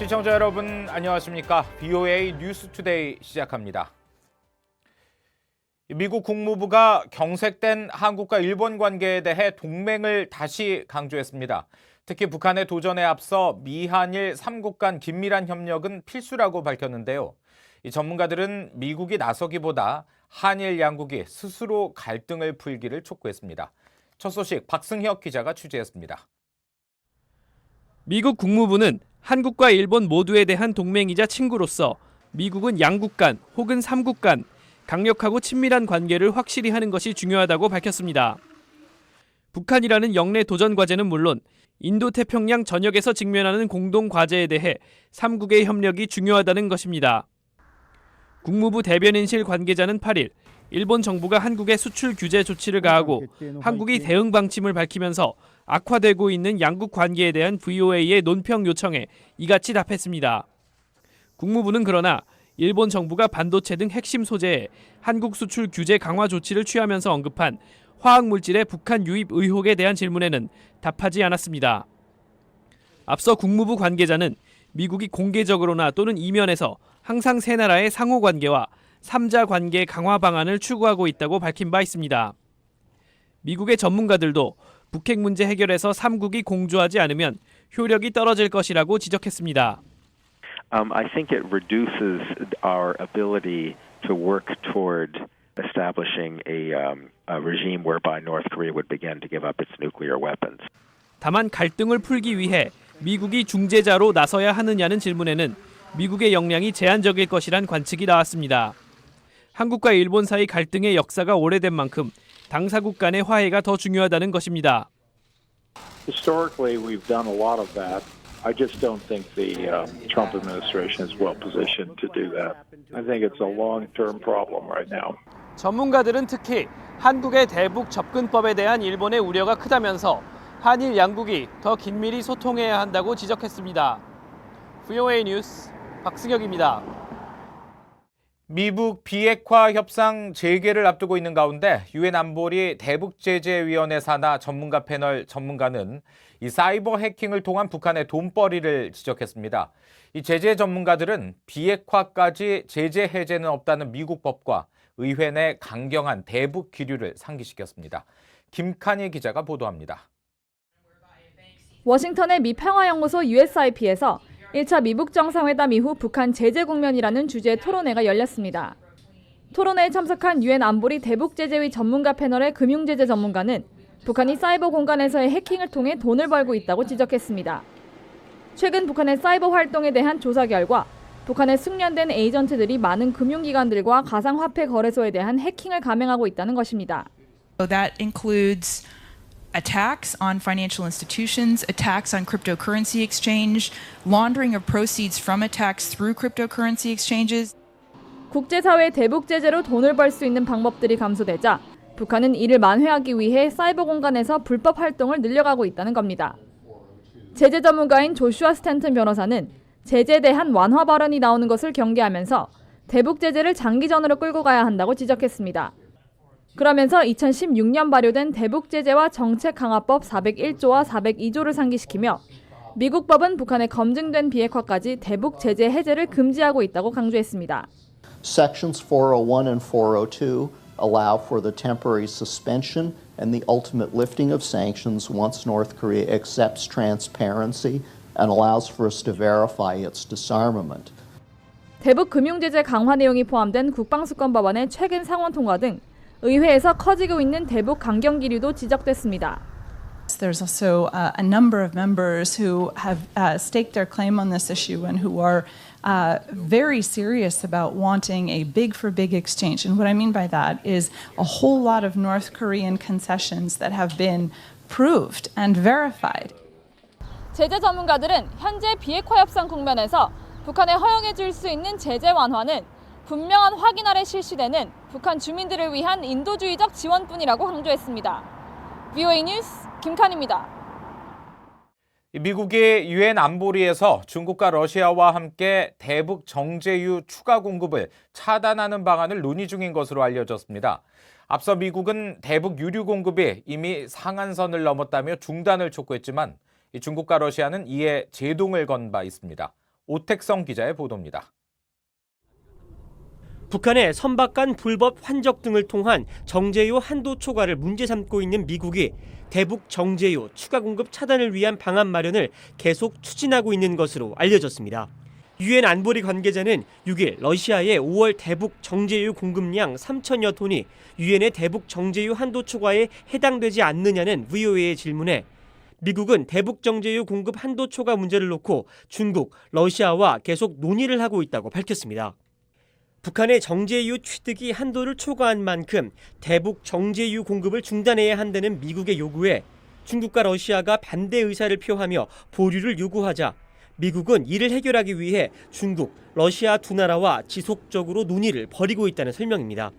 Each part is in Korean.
시청자 여러분 안녕하십니까? BOA 뉴스투데이 시작합니다. 미국 국무부가 경색된 한국과 일본 관계에 대해 동맹을 다시 강조했습니다. 특히 북한의 도전에 앞서 미한일 3국 간 긴밀한 협력은 필수라고 밝혔는데요. 이 전문가들은 미국이 나서기보다 한일 양국이 스스로 갈등을 풀기를 촉구했습니다. 첫 소식 박승혁 기자가 취재했습니다. 미국 국무부는 한국과 일본 모두에 대한 동맹이자 친구로서 미국은 양국 간 혹은 3국 간 강력하고 친밀한 관계를 확실히 하는 것이 중요하다고 밝혔습니다. 북한이라는 영내 도전 과제는 물론 인도태평양 전역에서 직면하는 공동 과제에 대해 3국의 협력이 중요하다는 것입니다. 국무부 대변인실 관계자는 8일 일본 정부가 한국에 수출 규제 조치를 가하고 한국이 대응 방침을 밝히면서 악화되고 있는 양국 관계에 대한 VOA의 논평 요청에 이같이 답했습니다. 국무부는 그러나 일본 정부가 반도체 등 핵심 소재에 한국 수출 규제 강화 조치를 취하면서 언급한 화학물질의 북한 유입 의혹에 대한 질문에는 답하지 않았습니다. 앞서 국무부 관계자는 미국이 공개적으로나 또는 이면에서 항상 세 나라의 상호관계와 3자 관계 강화 방안을 추구하고 있다고 밝힌 바 있습니다. 미국의 전문가들도 북핵 문제 해결에서 3국이 공조하지 않으면 효력이 떨어질 것이라고 지적했습니다. I think it reduces our ability to work toward establishing a regime whereby North Korea would begin to give up its nuclear weapons. 다만 갈등을 풀기 위해 미국이 중재자로 나서야 하느냐는 질문에는 미국의 역량이 제한적일 것이란 관측이 나왔습니다. 한국과 일본 사이 갈등의 역사가 오래된 만큼 당사국 간의 화해가 더 중요하다는 것입니다. Historically, we've done a lot of that. I just don't think the Trump administration is well positioned to do that. I think it's a long-term problem right now. 전문가들은 특히 한국의 대북 접근법에 대한 일본의 우려가 크다면서 한일 양국이 더 긴밀히 소통해야 한다고 지적했습니다. VOA 뉴스 박승혁입니다. 미북 비핵화 협상 재개를 앞두고 있는 가운데 유엔 안보리 대북제재위원회 산하 전문가 패널 전문가는 이 사이버 해킹을 통한 북한의 돈벌이를 지적했습니다. 이 제재 전문가들은 비핵화까지 제재 해제는 없다는 미국 법과 의회 내 강경한 대북 기류를 상기시켰습니다. 김칸희 기자가 보도합니다. 워싱턴의 미 평화연구소 USIP에서 1차 미북 정상회담 이후 북한 제재 국면이라는 주제의 토론회가 열렸습니다. 토론회에 참석한 유엔 안보리 대북제재위 전문가 패널의 금융제재 전문가는 북한이 사이버 공간에서의 해킹을 통해 돈을 벌고 있다고 지적했습니다. 최근 북한의 사이버 활동에 대한 조사 결과 북한에 숙련된 에이전트들이 많은 금융기관들과 가상화폐 거래소에 대한 해킹을 감행하고 있다는 것입니다. So that includes attacks on financial institutions, attacks on cryptocurrency exchange, laundering of proceeds from attacks through cryptocurrency exchanges. 국제사회의 대북 제재로 돈을 벌 수 있는 방법들이 감소되자 북한은 이를 만회하기 위해 사이버 공간에서 불법 활동을 늘려가고 있다는 겁니다. 제재 전문가인 조슈아 스탠튼 변호사는 제재에 대한 완화 발언이 나오는 것을 경계하면서 대북 제재를 장기전으로 끌고 가야 한다고 지적했습니다. 그러면서 2016년 발효된 대북제재와 정책강화법 401조와 402조를 상기시키며 미국 법은 북한의 검증된 비핵화까지 대북제재 해제를 금지하고 있다고 강조했습니다. Sections 401 and 402 allow for the temporary suspension and the ultimate lifting of sanctions once North Korea accepts transparency and allows for us to verify its disarmament. 대북 금융제재 강화 내용이 포함된 국방수권 법안의 최근 상원 통과 등 의회에서 커지고 있는 대북 강경 기류도 지적됐습니다. There's also a number of members who have staked their claim on this issue and who are very serious about wanting a big for big exchange. And what I mean by that is a whole lot of North Korean concessions that have been proved and verified. 제재 전문가들은 현재 비핵화 협상 국면에서 북한에 허용해 줄 수 있는 제재 완화는 분명한 확인 아래 실시되는 북한 주민들을 위한 인도주의적 지원뿐이라고 강조했습니다. VOA 뉴스 김칸입니다. 미국이 유엔 안보리에서 중국과 러시아와 함께 대북 정제유 추가 공급을 차단하는 방안을 논의 중인 것으로 알려졌습니다. 앞서 미국은 대북 유류 공급이 이미 상한선을 넘었다며 중단을 촉구했지만 중국과 러시아는 이에 제동을 건 바 있습니다. 오택성 기자의 보도입니다. 북한의 선박간 불법 환적 등을 통한 정제유 한도 초과를 문제 삼고 있는 미국이 대북 정제유 추가 공급 차단을 위한 방안 마련을 계속 추진하고 있는 것으로 알려졌습니다. 유엔 안보리 관계자는 6일 러시아의 5월 대북 정제유 공급량 3천여 톤이 유엔의 대북 정제유 한도 초과에 해당되지 않느냐는 VOA의 질문에 미국은 대북 정제유 공급 한도 초과 문제를 놓고 중국, 러시아와 계속 논의를 하고 있다고 밝혔습니다. 북한의 정제유 취득이 한도를 초과한 만큼 대북 정제유 공급을 중단해야 한다는 미국의 요구에 중국과 러시아가 반대 의사를 표하며 보류를 요구하자 미국은 이를 해결하기 위해 중국, 러시아 두 나라와 지속적으로 논의를 벌이고 있다는 설명입니다.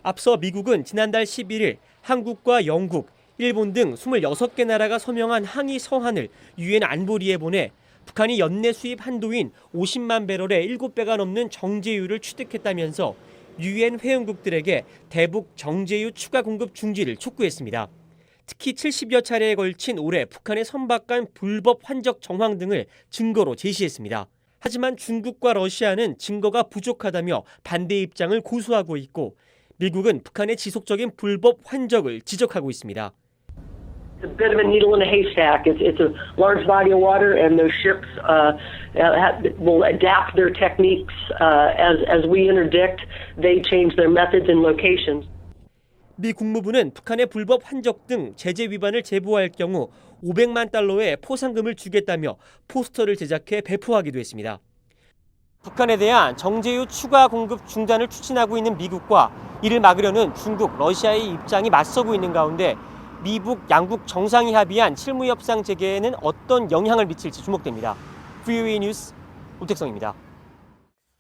앞서 미국은 지난달 11일 한국과 영국, 일본 등 26개 나라가 서명한 항의 서한을 유엔 안보리에 보내 북한이 연내 수입 한도인 50만 배럴의 7배가 넘는 정제유를 취득했다면서 유엔 회원국들에게 대북 정제유 추가 공급 중지를 촉구했습니다. 특히 70여 차례에 걸친 올해 북한의 선박간 불법 환적 정황 등을 증거로 제시했습니다. 하지만 중국과 러시아는 증거가 부족하다며 반대 입장을 고수하고 있고 미국은 북한의 지속적인 불법 환적을 지적하고 있습니다. It's a bit of a needle in a haystack. It's a large body of water, and those ships will adapt their techniques as we interdict. They change their methods and locations. 미 국무부는 북한의 불법 환적 등 제재 위반을 제보할 경우 500만 달러의 포상금을 주겠다며 포스터를 제작해 배포하기도 했습니다. 북한에 대한 정제유 추가 공급 중단을 추진하고 있는 미국과 이를 막으려는 중국, 러시아의 입장이 맞서고 있는 가운데 미북 양국 정상이 합의한 실무 협상 재개에는 어떤 영향을 미칠지 주목됩니다. VOA 뉴스 오택성입니다.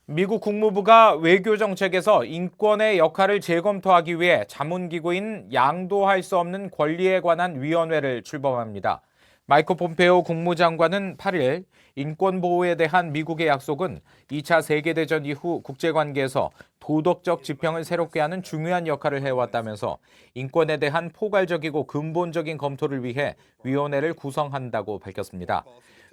미국 국무부가 외교 정책에서 인권의 역할을 재검토하기 위해 자문기구인 양도할 수 없는 권리에 관한 위원회를 출범합니다. 마이크 폼페오 국무장관은 8일 인권 보호에 대한 미국의 약속은 2차 세계대전 이후 국제관계에서 도덕적 지평을 새롭게 하는 중요한 역할을 해왔다면서 인권에 대한 포괄적이고 근본적인 검토를 위해 위원회를 구성한다고 밝혔습니다.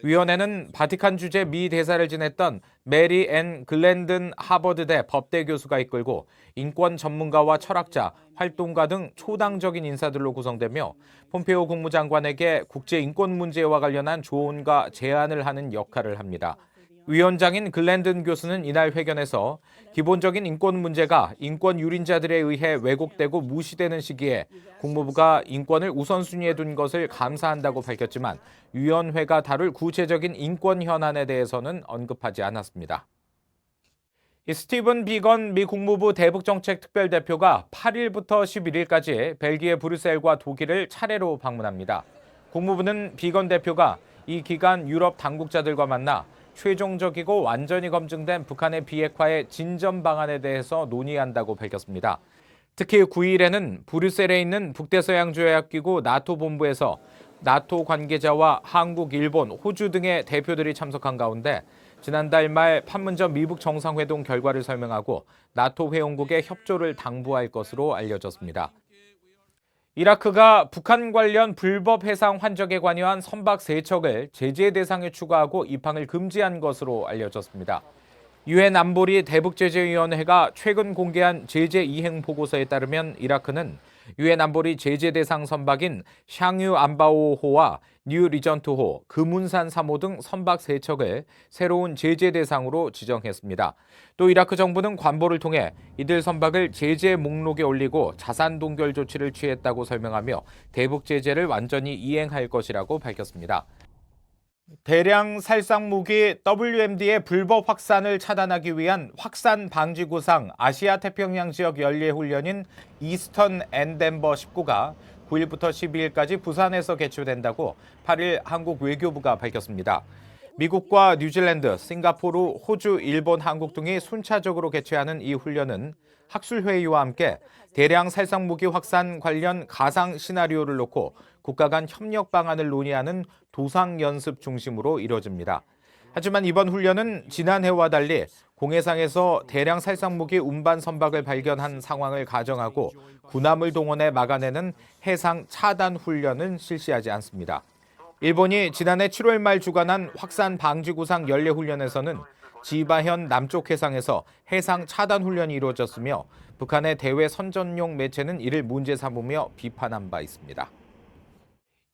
위원회는 바티칸 주재 미 대사를 지냈던 메리 앤 글랜든 하버드대 법대 교수가 이끌고 인권 전문가와 철학자, 활동가 등 초당적인 인사들로 구성되며 폼페오 국무장관에게 국제 인권 문제와 관련한 조언과 제안을 하는 역할을 합니다. 위원장인 글랜든 교수는 이날 회견에서 기본적인 인권 문제가 인권 유린자들에 의해 왜곡되고 무시되는 시기에 국무부가 인권을 우선순위에 둔 것을 감사한다고 밝혔지만 위원회가 다룰 구체적인 인권 현안에 대해서는 언급하지 않았습니다. 스티븐 비건 미 국무부 대북정책 특별대표가 8일부터 11일까지 벨기에 브뤼셀과 독일을 차례로 방문합니다. 국무부는 비건 대표가 이 기간 유럽 당국자들과 만나 최종적이고 완전히 검증된 북한의 비핵화의 진전 방안에 대해서 논의한다고 밝혔습니다. 특히 9일에는 브뤼셀에 있는 북대서양조약기구 나토 본부에서 나토 관계자와 한국, 일본, 호주 등의 대표들이 참석한 가운데 지난달 말 판문점 미북 정상회동 결과를 설명하고 나토 회원국의 협조를 당부할 것으로 알려졌습니다. 이라크가 북한 관련 불법 해상 환적에 관여한 선박 3척을 제재 대상에 추가하고 입항을 금지한 것으로 알려졌습니다. 유엔 안보리 대북제재위원회가 최근 공개한 제재 이행 보고서에 따르면 이라크는 유엔 안보리 제재 대상 선박인 샹유 안바오호와 뉴 리전트호, 금운산 3호 등 선박 3척을 새로운 제재 대상으로 지정했습니다. 또 이라크 정부는 관보를 통해 이들 선박을 제재 목록에 올리고 자산 동결 조치를 취했다고 설명하며 대북 제재를 완전히 이행할 것이라고 밝혔습니다. 대량 살상 무기 WMD의 불법 확산을 차단하기 위한 확산 방지 구상 아시아 태평양 지역 연례 훈련인 이스턴 엔덴버 19가 9일부터 12일까지 부산에서 개최된다고 8일 한국 외교부가 밝혔습니다. 미국과 뉴질랜드, 싱가포르, 호주, 일본, 한국 등이 순차적으로 개최하는 이 훈련은 학술회의와 함께 대량 살상무기 확산 관련 가상 시나리오를 놓고 국가 간 협력 방안을 논의하는 도상 연습 중심으로 이뤄집니다. 하지만 이번 훈련은 지난해와 달리 공해상에서 대량 살상무기 운반 선박을 발견한 상황을 가정하고 군함을 동원해 막아내는 해상 차단 훈련은 실시하지 않습니다. 일본이 지난해 7월 말 주관한 확산 방지 구상 연례훈련에서는 지바현 남쪽 해상에서 해상 차단 훈련이 이루어졌으며 북한의 대외 선전용 매체는 이를 문제 삼으며 비판한 바 있습니다.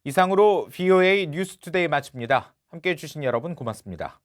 이상으로 VOA 뉴스투데이 마칩니다. 함께해 주신 여러분 고맙습니다.